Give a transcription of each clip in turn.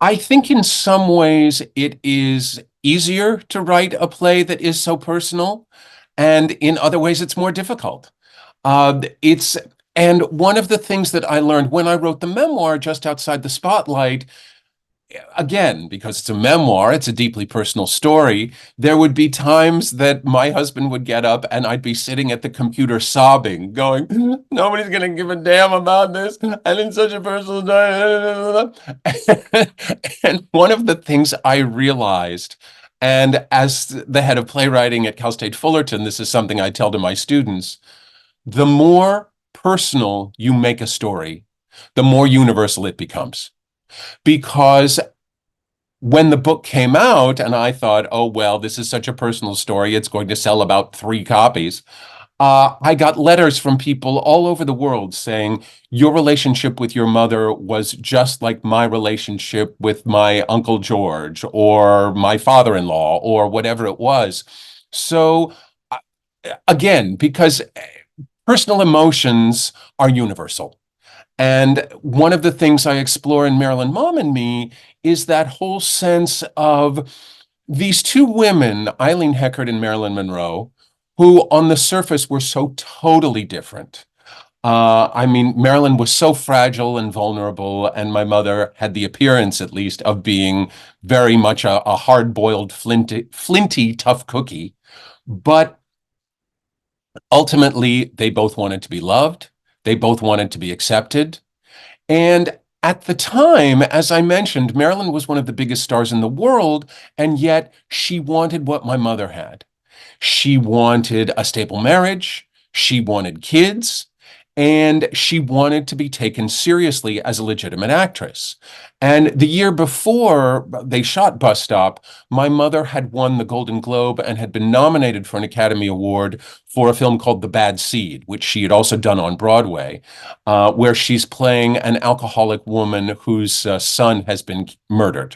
I think in some ways it is easier to write a play that is so personal, and in other ways it's more difficult. It's and one of the things that I learned when I wrote the memoir, Just Outside the Spotlight, again, because it's a memoir, it's a deeply personal story. There would be times that my husband would get up and I'd be sitting at the computer sobbing, going, nobody's going to give a damn about this. And it's such a personal story. And one of the things I realized, and as the head of playwriting at Cal State Fullerton, this is something I tell to my students, the more personal you make a story, the more universal it becomes. Because when the book came out, and I thought, oh, well, this is such a personal story, it's going to sell about 3 copies. I got letters from people all over the world saying, your relationship with your mother was just like my relationship with my Uncle George or my father-in-law or whatever it was. So, uh, again, because personal emotions are universal. And one of the things I explore in Marilyn Mom and Me is that whole sense of these two women, Eileen Heckart and Marilyn Monroe, who on the surface were so totally different. I mean, Marilyn was so fragile and vulnerable, and my mother had the appearance, at least, of being very much a hard-boiled, flinty, tough cookie. But ultimately, they both wanted to be loved. They both wanted to be accepted. And at the time, as I mentioned, Marilyn was one of the biggest stars in the world, and yet she wanted what my mother had. She wanted a stable marriage, she wanted kids, and she wanted to be taken seriously as a legitimate actress. And the year before they shot Bus Stop, my mother had won the Golden Globe and had been nominated for an Academy Award for a film called The Bad Seed, which she had also done on Broadway, where she's playing an alcoholic woman whose son has been murdered.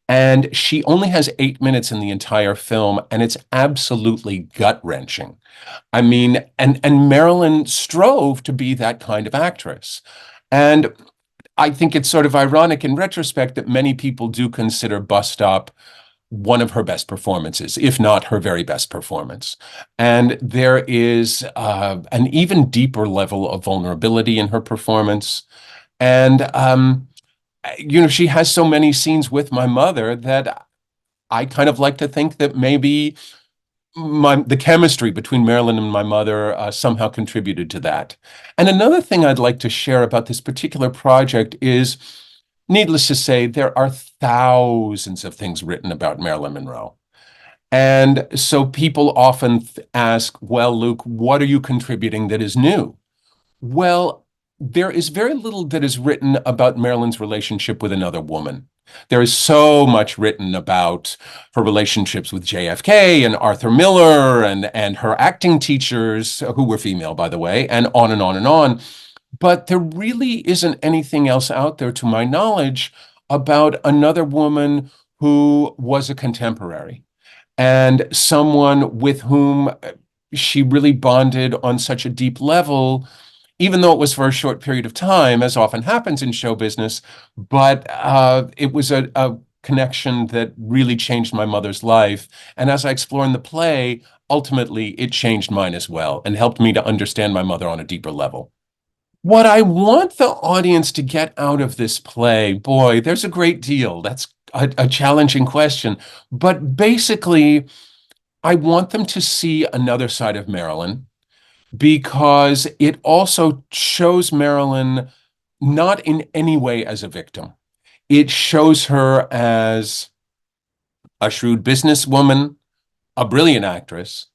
And she only has 8 minutes in the entire film, and it's absolutely gut-wrenching. I mean, and Marilyn strove to be that kind of actress. And I think it's sort of ironic in retrospect that many people do consider Bus Stop one of her best performances, if not her very best performance. And there is an even deeper level of vulnerability in her performance. And she has so many scenes with my mother that I kind of like to think that maybe the chemistry between Marilyn and my mother somehow contributed to that. And another thing I'd like to share about this particular project is, needless to say, there are thousands of things written about Marilyn Monroe. And so people often ask, well, Luke, what are you contributing that is new? Well, there is very little that is written about Marilyn's relationship with another woman. There is so much written about her relationships with JFK and Arthur Miller and her acting teachers, who were female, by the way, and on and on and on. But there really isn't anything else out there, to my knowledge, about another woman who was a contemporary and someone with whom she really bonded on such a deep level, even though it was for a short period of time, as often happens in show business. But it was a connection that really changed my mother's life. And as I explore in the play, ultimately it changed mine as well and helped me to understand my mother on a deeper level. What I want the audience to get out of this play, boy, there's a great deal. That's a challenging question. But basically, I want them to see another side of Marilyn because it also shows Marilyn not in any way as a victim. It shows her as a shrewd businesswoman, a brilliant actress,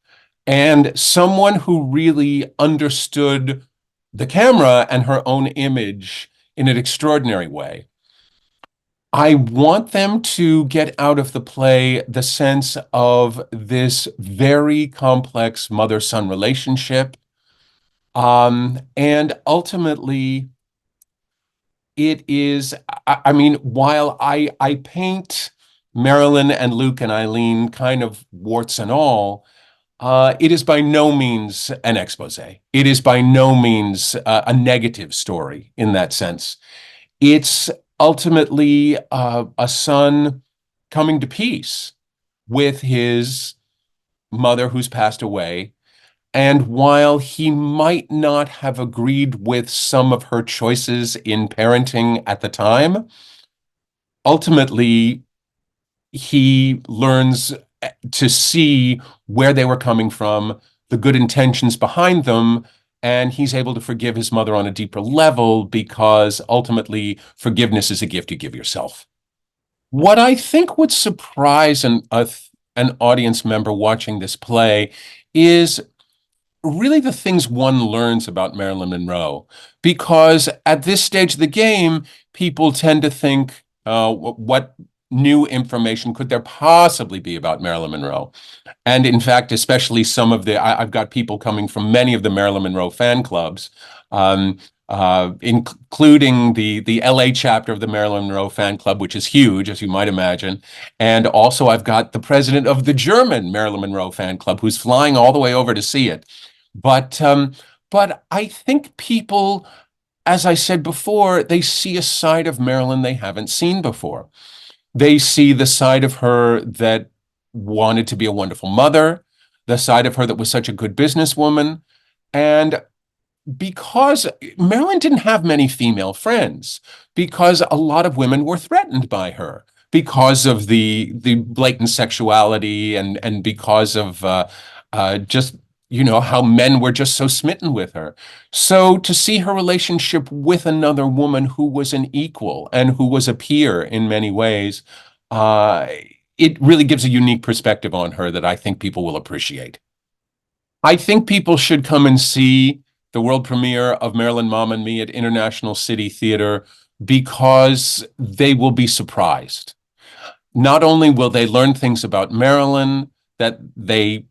and someone who really understood the camera and her own image in an extraordinary way. I want them to get out of the play the sense of this very complex mother-son relationship. And ultimately, it is, I mean, while I paint Marilyn and Luke and Eileen kind of warts and all, it is by no means an expose. It is by no means a negative story in that sense. It's ultimately a son coming to peace with his mother who's passed away. And while he might not have agreed with some of her choices in parenting at the time, ultimately he learns to see where they were coming from, the good intentions behind them, and he's able to forgive his mother on a deeper level because ultimately forgiveness is a gift you give yourself. What I think would surprise an audience member watching this play is really the things one learns about Marilyn Monroe. Because at this stage of the game, people tend to think, what new information could there possibly be about Marilyn Monroe? And in fact, especially I've got people coming from many of the Marilyn Monroe fan clubs, um, including the LA chapter of the Marilyn Monroe fan club, which is huge, as you might imagine. And also, I've got the president of the German Marilyn Monroe fan club who's flying all the way over to see it. But but I think people, as I said before, they see a side of Marilyn they haven't seen before. They see the side of her that wanted to be a wonderful mother, the side of her that was such a good businesswoman. And because Marilyn didn't have many female friends, because a lot of women were threatened by her because of the blatant sexuality and because of just how men were just so smitten with her. So to see her relationship with another woman who was an equal and who was a peer in many ways, uh, it really gives a unique perspective on her that I think people will appreciate. I think people should come and see the world premiere of Marilyn Mom and Me at International City Theater because they will be surprised. Not only will they learn things about Marilyn that they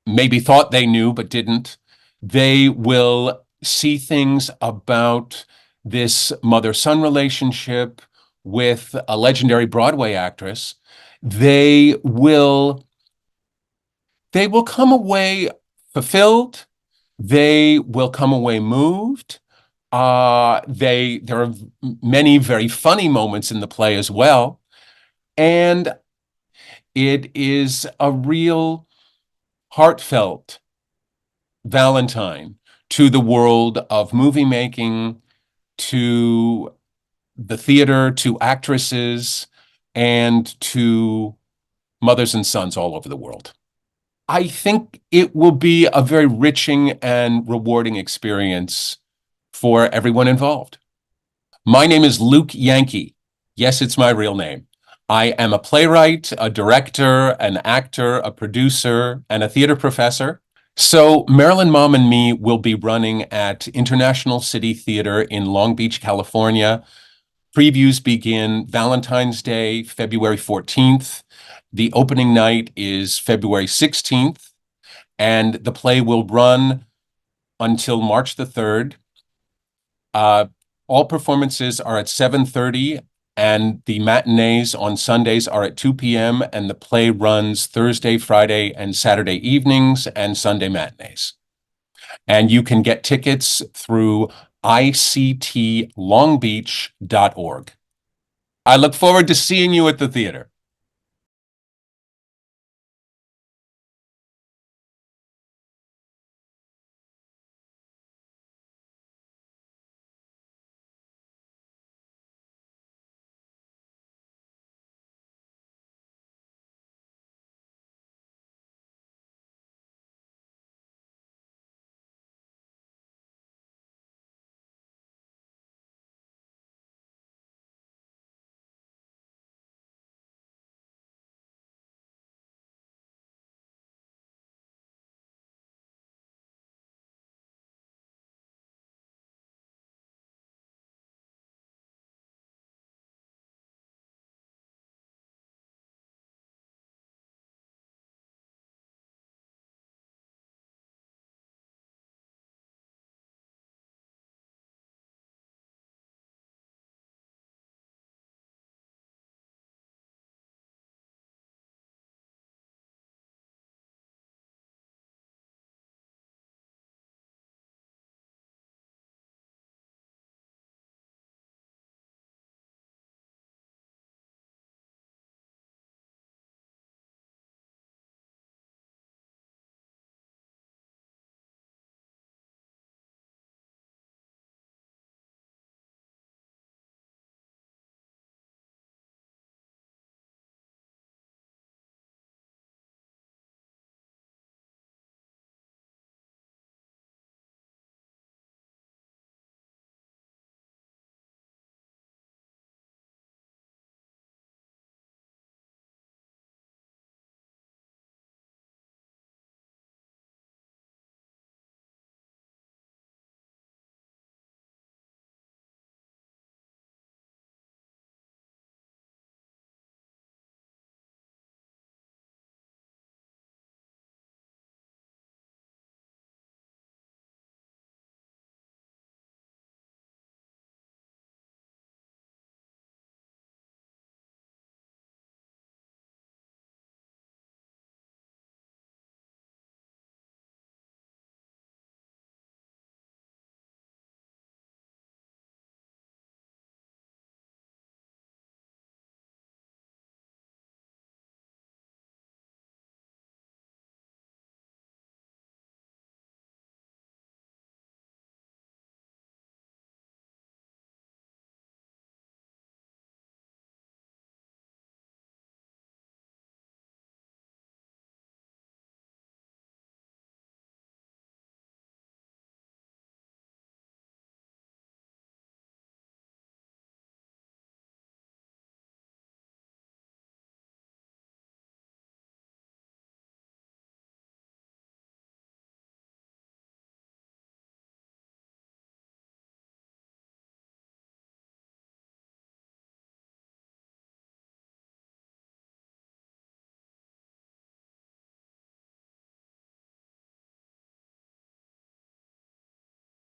maybe thought they knew but didn't, they will see things about this mother-son relationship with a legendary Broadway actress. They will they will come away fulfilled. They will come away moved. There are many very funny moments in the play as well, and it is a real heartfelt Valentine to the world of movie making, to the theater, to actresses, and to mothers and sons all over the world. I think it will be a very riching and rewarding experience for everyone involved. My name is Luke Yankee. Yes, it's my real name. I am a playwright, a director, an actor, a producer, and a theater professor. So Marilyn Mom and Me will be running at International City Theater in Long Beach, California. Previews begin Valentine's Day, February 14th. The opening night is February 16th, and the play will run until March the 3rd. All performances are at 7:30, and the matinees on Sundays are at 2 p.m., and the play runs Thursday, Friday, and Saturday evenings and Sunday matinees. And you can get tickets through ictlongbeach.org. I look forward to seeing you at the theater.